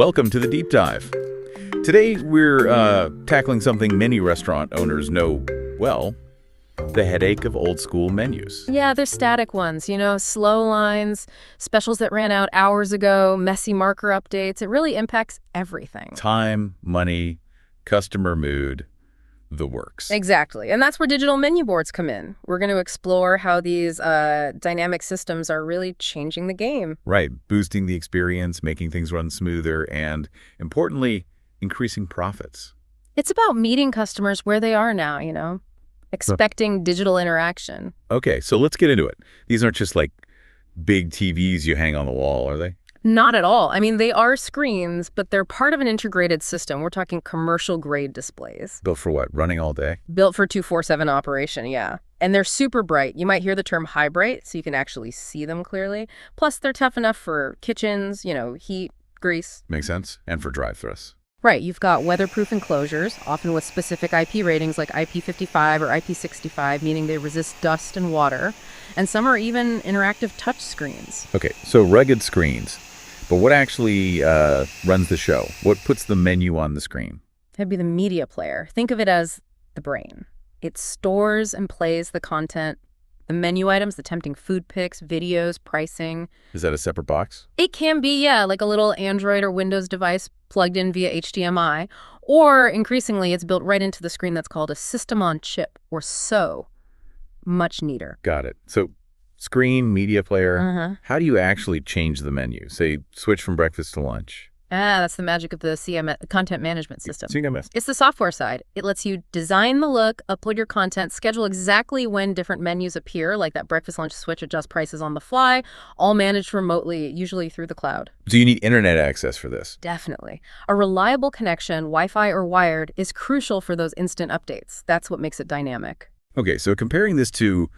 Welcome to the Deep Dive. Today we're tackling something many restaurant owners know well, the headache of old school menus. Yeah, they're static ones, slow lines, specials that ran out hours ago, messy marker updates. It really impacts everything. Time, money, customer mood, the works. Exactly. And that's where digital menu boards come in. We're going to explore how these dynamic systems are really changing the game. Right, boosting the experience, making things run smoother, and importantly, increasing profits. It's about meeting customers where they are now, expecting digital interaction. Okay, so let's get into it. These aren't just like big TVs you hang on the wall, are they? Not at all. I mean, they are screens, but they're part of an integrated system. We're talking commercial-grade displays. Built for what, running all day? Built for 24/7 operation, yeah. And they're super bright. You might hear the term high bright, so you can actually see them clearly. Plus, they're tough enough for kitchens, heat, grease. Makes sense. And for drive-thrus. Right, you've got weatherproof enclosures, often with specific IP ratings like IP55 or IP65, meaning they resist dust and water. And some are even interactive touch screens. Okay, so rugged screens. But what actually runs the show? What puts the menu on the screen? That'd be the media player. Think of it as the brain. It stores and plays the content, the menu items, the tempting food pics, videos, pricing. Is that a separate box? It can be, yeah, like a little Android or Windows device plugged in via HDMI. Or increasingly, it's built right into the screen that's called a system on chip, or SO. Much neater. Got it. So screen, media player. How do you actually change the menu? Say, switch from breakfast to lunch. That's the magic of the CMS, content management system. CMS. It's the software side. It lets you design the look, upload your content, schedule exactly when different menus appear, like that breakfast lunch switch, adjust prices on the fly, all managed remotely, usually through the cloud. Do you need internet access for this? Definitely. A reliable connection, Wi-Fi or wired, is crucial for those instant updates. That's what makes it dynamic. Okay, so comparing this to,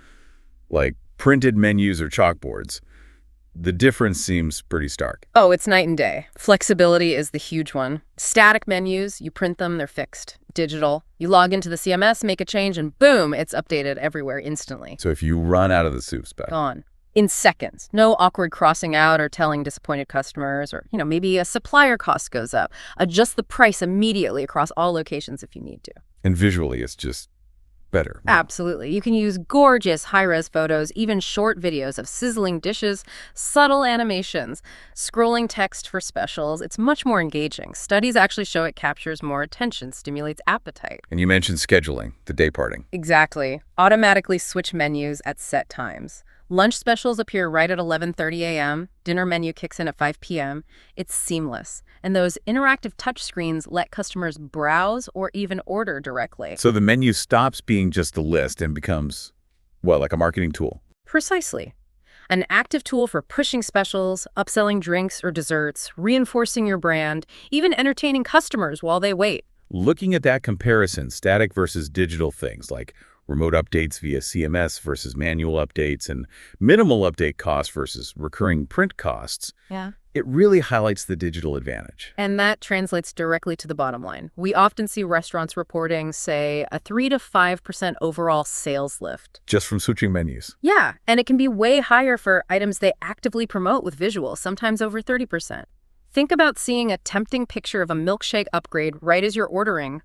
like, printed menus or chalkboards, the difference seems pretty stark. Oh, it's night and day. Flexibility is the huge one. Static menus, you print them, they're fixed. Digital, you log into the CMS, make a change, and boom, it's updated everywhere instantly. So if you run out of the soup spec. Gone. In seconds. No awkward crossing out or telling disappointed customers, or, maybe a supplier cost goes up. Adjust the price immediately across all locations if you need to. And visually, it's just better. Absolutely. You can use gorgeous high-res photos, even short videos of sizzling dishes, subtle animations, scrolling text for specials. It's much more engaging. Studies actually show it captures more attention, stimulates appetite. And you mentioned scheduling, the day parting. Exactly. Automatically switch menus at set times. Lunch specials appear right at 11:30 a.m. Dinner menu kicks in at 5 p.m. It's seamless. And those interactive touch screens let customers browse or even order directly. So the menu stops being just a list and becomes, like a marketing tool? Precisely. An active tool for pushing specials, upselling drinks or desserts, reinforcing your brand, even entertaining customers while they wait. Looking at that comparison, static versus digital things like remote updates via CMS versus manual updates and minimal update costs versus recurring print costs, it really highlights the digital advantage. And that translates directly to the bottom line. We often see restaurants reporting, say, a 3 to 5% overall sales lift. Just from switching menus. Yeah, and it can be way higher for items they actively promote with visuals, sometimes over 30%. Think about seeing a tempting picture of a milkshake upgrade right as you're ordering.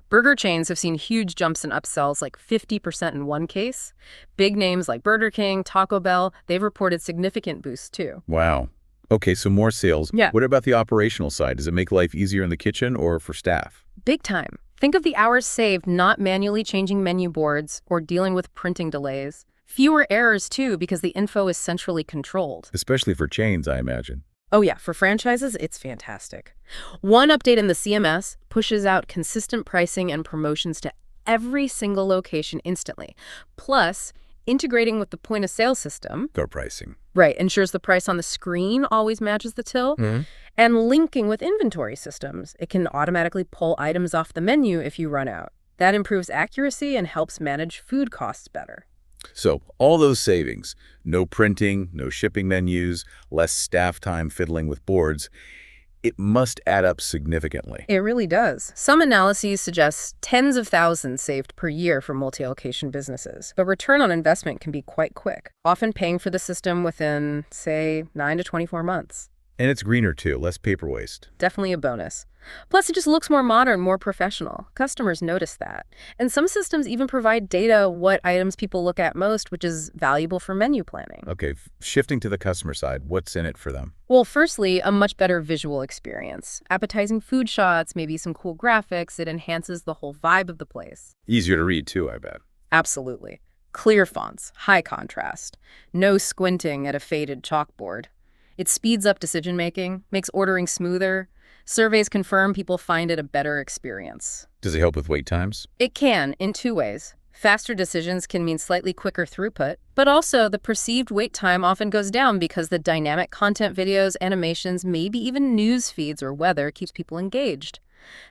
Burger chains have seen huge jumps in upsells, like 50% in one case. Big names like Burger King, Taco Bell, they've reported significant boosts too. Wow. Okay, so more sales. Yeah. What about the operational side? Does it make life easier in the kitchen or for staff? Big time. Think of the hours saved not manually changing menu boards or dealing with printing delays. Fewer errors too, because the info is centrally controlled. Especially for chains, I imagine. Oh yeah, for franchises, it's fantastic. One update in the CMS pushes out consistent pricing and promotions to every single location instantly. Plus, integrating with the point-of-sale system. Door pricing. Right, ensures the price on the screen always matches the till. And linking with inventory systems. It can automatically pull items off the menu if you run out. That improves accuracy and helps manage food costs better. So all those savings, no printing, no shipping menus, less staff time fiddling with boards, it must add up significantly. It really does. Some analyses suggest tens of thousands saved per year for multi-location businesses. But return on investment can be quite quick, often paying for the system within, say, 9 to 24 months. And it's greener too, less paper waste. Definitely a bonus. Plus, it just looks more modern, more professional. Customers notice that. And some systems even provide data what items people look at most, which is valuable for menu planning. Okay, shifting to the customer side, what's in it for them? Well, firstly, a much better visual experience. Appetizing food shots, maybe some cool graphics. It enhances the whole vibe of the place. Easier to read too, I bet. Absolutely. Clear fonts, high contrast. No squinting at a faded chalkboard. It speeds up decision-making, makes ordering smoother. Surveys confirm people find it a better experience. Does it help with wait times? It can, in two ways. Faster decisions can mean slightly quicker throughput, but also the perceived wait time often goes down because the dynamic content videos, animations, maybe even news feeds or weather keeps people engaged.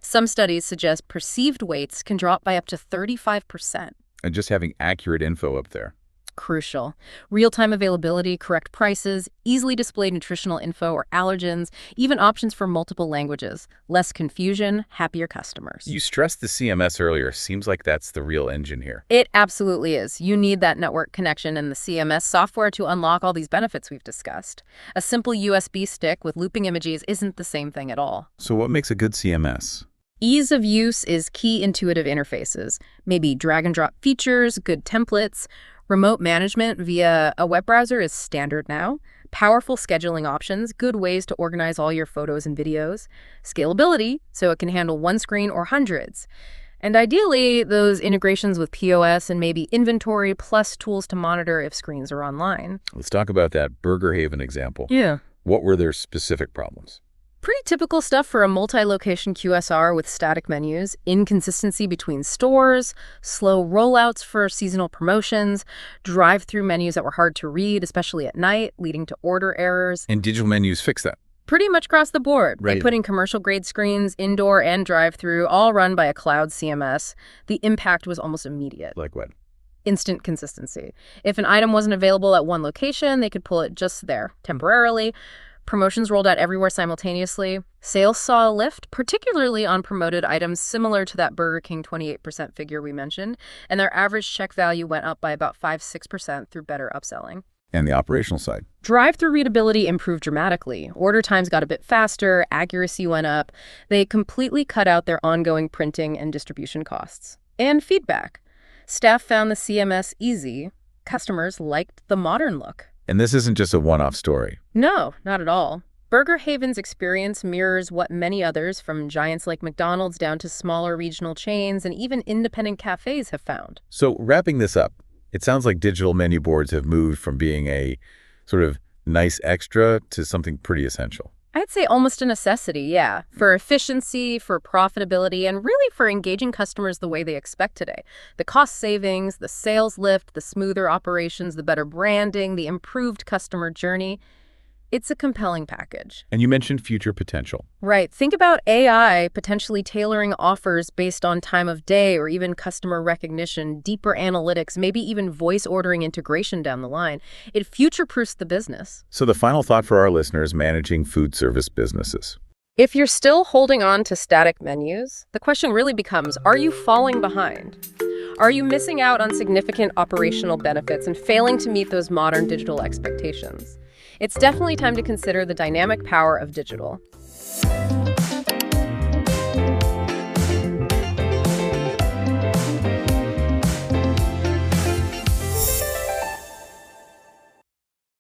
Some studies suggest perceived waits can drop by up to 35%. And just having accurate info up there. Crucial. Real-time availability, correct prices, easily displayed nutritional info or allergens, even options for multiple languages. Less confusion, happier customers. You stressed the CMS earlier. Seems like that's the real engine here. It absolutely is. You need that network connection and the CMS software to unlock all these benefits we've discussed. A simple USB stick with looping images isn't the same thing at all. So what makes a good CMS? Ease of use is key. Intuitive interfaces, maybe drag and drop features, good templates. Remote management via a web browser is standard now. Powerful scheduling options, good ways to organize all your photos and videos. Scalability, so it can handle one screen or hundreds. And ideally, those integrations with POS and maybe inventory plus tools to monitor if screens are online. Let's talk about that Burger Haven example. Yeah. What were their specific problems? Pretty typical stuff for a multi-location QSR with static menus, inconsistency between stores, slow rollouts for seasonal promotions, drive-thru menus that were hard to read, especially at night, leading to order errors. And digital menus fix that. Pretty much across the board. Right. They put in commercial-grade screens, indoor and drive-thru, all run by a cloud CMS. The impact was almost immediate. Like what? Instant consistency. If an item wasn't available at one location, they could pull it just there, temporarily. Promotions rolled out everywhere simultaneously. Sales saw a lift, particularly on promoted items similar to that Burger King 28% figure we mentioned, and their average check value went up by about 5-6% through better upselling. And the operational side? Drive-thru readability improved dramatically. Order times got a bit faster, accuracy went up. They completely cut out their ongoing printing and distribution costs. And feedback. Staff found the CMS easy. Customers liked the modern look. And this isn't just a one-off story. No, not at all. Burger Haven's experience mirrors what many others, from giants like McDonald's down to smaller regional chains and even independent cafes, have found. So wrapping this up, it sounds like digital menu boards have moved from being a sort of nice extra to something pretty essential. I'd say almost a necessity, yeah, for efficiency, for profitability, and really for engaging customers the way they expect today. The cost savings, the sales lift, the smoother operations, the better branding, the improved customer journey. It's a compelling package. And you mentioned future potential. Right. Think about AI potentially tailoring offers based on time of day or even customer recognition, deeper analytics, maybe even voice ordering integration down the line. It future-proofs the business. So the final thought for our listeners managing food service businesses. If you're still holding on to static menus, the question really becomes, are you falling behind? Are you missing out on significant operational benefits and failing to meet those modern digital expectations? It's definitely time to consider the dynamic power of digital.